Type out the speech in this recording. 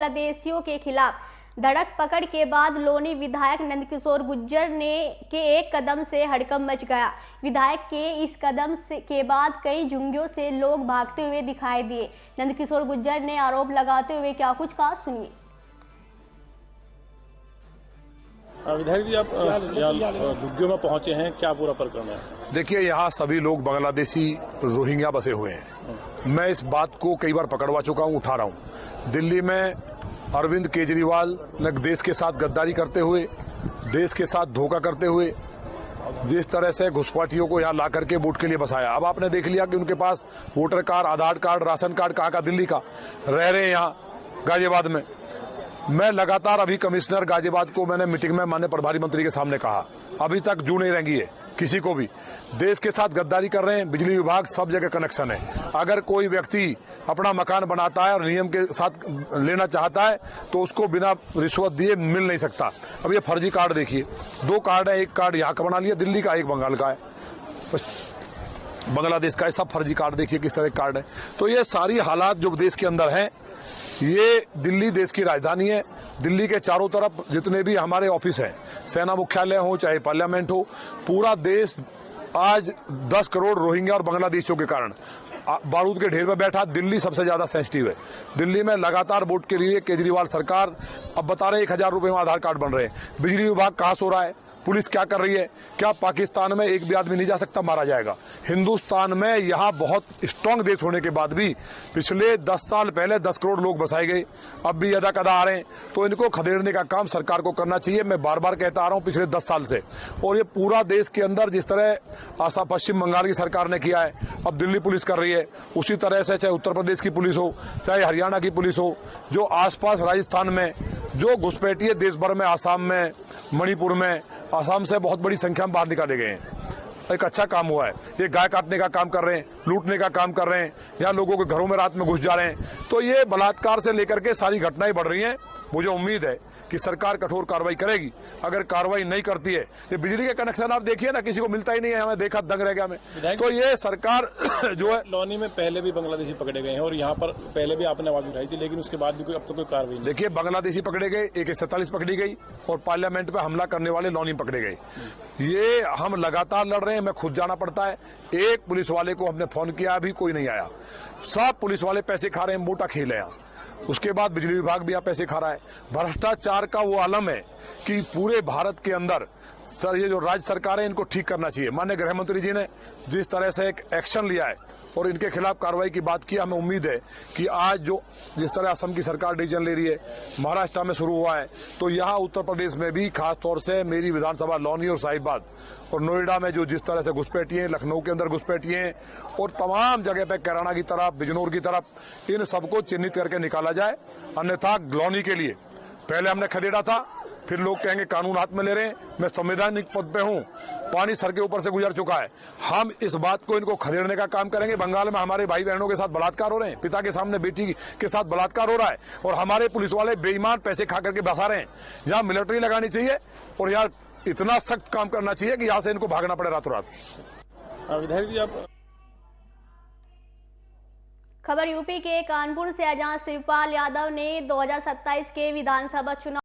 बांग्लादेशियों के खिलाफ धड़क पकड़ के बाद लोनी विधायक नंदकिशोर गुर्जर के एक कदम से हड़कंप मच गया। विधायक के इस कदम के बाद कई झुंगियों से लोग भागते हुए दिखाई दिए। नंदकिशोर गुर्जर ने आरोप लगाते हुए क्या कुछ कहा, सुनिए। विधायक जी, आप झुग्गियों में पहुंचे हैं, क्या पूरा प्रकरण है? देखिए, यहाँ सभी लोग बांग्लादेशी रोहिंग्या बसे हुए हैं। मैं इस बात को कई बार पकड़वा चुका हूँ, उठा रहा हूँ। दिल्ली में अरविंद केजरीवाल ने देश के साथ गद्दारी करते हुए, देश के साथ धोखा करते हुए जिस तरह से घुसपैठियों को यहाँ ला करके वोट के लिए बसाया। अब आपने देख लिया कि उनके पास वोटर कार्ड, आधार कार्ड, राशन कार्ड कहाँ का, दिल्ली का, रह रहे हैं यहाँ गाजियाबाद में। मैं लगातार अभी कमिश्नर गाजियाबाद को मैंने मीटिंग में माननीय प्रभारी मंत्री के सामने कहा, अभी तक जू नहीं रेंगी है किसी को भी। देश के साथ गद्दारी कर रहे हैं। बिजली विभाग सब जगह कनेक्शन है। अगर कोई व्यक्ति अपना मकान बनाता है और नियम के साथ लेना चाहता है तो उसको बिना रिश्वत दिए मिल नहीं सकता। अब ये फर्जी कार्ड देखिए, 2 कार्ड है, एक कार्ड यहाँ का बना लिया दिल्ली का, एक बंगाल का है, बांग्लादेश का है। सब फर्जी कार्ड देखिए किस तरह कार्ड है। तो ये सारी हालात जो देश के अंदर है, ये दिल्ली देश की राजधानी है। दिल्ली के चारों तरफ जितने भी हमारे ऑफिस हैं, सेना मुख्यालय हो चाहे पार्लियामेंट हो, पूरा देश आज 10 करोड़ रोहिंग्या और बांग्लादेशियों के कारण बारूद के ढेर में बैठा। दिल्ली सबसे ज्यादा सेंसिटिव है। दिल्ली में लगातार वोट के लिए केजरीवाल सरकार अब बता रहे 1000 रुपए में आधार कार्ड बन रहे हैं। बिजली विभाग कहाँ सो रहा है, पुलिस क्या कर रही है? क्या पाकिस्तान में एक भी आदमी नहीं जा सकता, मारा जाएगा। हिंदुस्तान में यहाँ बहुत स्ट्रांग देश होने के बाद भी पिछले 10 साल पहले 10 करोड़ लोग बसाए गए, अब भी यदा कदा आ रहे हैं। तो इनको खदेड़ने का काम सरकार को करना चाहिए। मैं बार बार कहता आ रहा हूँ पिछले 10 साल से। और ये पूरा देश के अंदर जिस तरह आसाम पश्चिम बंगाल की सरकार ने किया है, अब दिल्ली पुलिस कर रही है, उसी तरह से चाहे उत्तर प्रदेश की पुलिस हो, चाहे हरियाणा की पुलिस हो, जो आसपास राजस्थान में जो घुसपैठिए देश भर में, आसाम में, मणिपुर में, आसाम से बहुत बड़ी संख्या में बाहर निकाले गए हैं। एक अच्छा काम हुआ है। ये गाय काटने का काम कर रहे हैं, लूटने का काम कर रहे हैं, यहाँ लोगों के घरों में रात में घुस जा रहे हैं। तो ये बलात्कार से लेकर के सारी घटनाएं बढ़ रही हैं। मुझे उम्मीद है कि सरकार कठोर कार्रवाई करेगी। अगर कार्रवाई नहीं करती है, ये बिजली के कनेक्शन आप देखिए ना, किसी को मिलता ही नहीं है। हमें देखा दंग रह गया हमें। तो ये सरकार जो है, लोनी में पहले भी बांग्लादेशी पकड़े गए हैं और यहाँ पर पहले भी आपने आवाज उठाई थी, लेकिन उसके बाद भी अब तक कोई कार्रवाई नहीं। देखिए, बांग्लादेशी पकड़े गए, AK-47 पकड़ी गई और पार्लियामेंट पे हमला करने वाले लोनी पकड़े गए। ये हम लगातार लड़ रहे हैं। मैं खुद जाना पड़ता है। एक पुलिस वाले को हमने फोन किया, अभी कोई नहीं आया। सब पुलिस वाले पैसे खा रहे हैं, मोटा खेल है यहाँ। उसके बाद बिजली विभाग भी यहाँ पैसे खा रहा है। भ्रष्टाचार का वो आलम है कि पूरे भारत के अंदर सर ये जो राज्य सरकार है, इनको ठीक करना चाहिए। माननीय गृह मंत्री जी ने जिस तरह से एक एक्शन लिया है और इनके खिलाफ कार्रवाई की बात की, हमें उम्मीद है कि आज जो जिस तरह असम की सरकार डिसीजन ले रही है, महाराष्ट्र में शुरू हुआ है, तो यहाँ उत्तर प्रदेश में भी खास तौर से मेरी विधानसभा लोनी और साहिबाद और नोएडा में जो जिस तरह से घुसपैठिए, लखनऊ के अंदर घुसपैठिए और तमाम जगह पे कैराना की तरफ, बिजनौर की तरफ, इन सबको चिन्हित करके निकाला जाए। अन्यथा लोनी के लिए पहले हमने खदेड़ा था, फिर लोग कहेंगे कानून हाथ में ले रहे हैं। मैं संवैधानिक पद पे हूँ, पानी सर के ऊपर से गुजर चुका है। हम इस बात को, इनको खदेड़ने का काम करेंगे। बंगाल में हमारे भाई बहनों के साथ बलात्कार हो रहे हैं, पिता के सामने बेटी के साथ बलात्कार हो रहा है और हमारे पुलिस वाले बेईमान पैसे खा करके बसा रहे हैं। यहाँ मिलिट्री लगानी चाहिए और यहाँ इतना सख्त काम करना चाहिए कि यहाँ से इनको भागना पड़े रातों रात। विधायक जी, आप खबर यूपी के कानपुर से, जहां शिवपाल यादव ने 2027 के विधानसभा चुनाव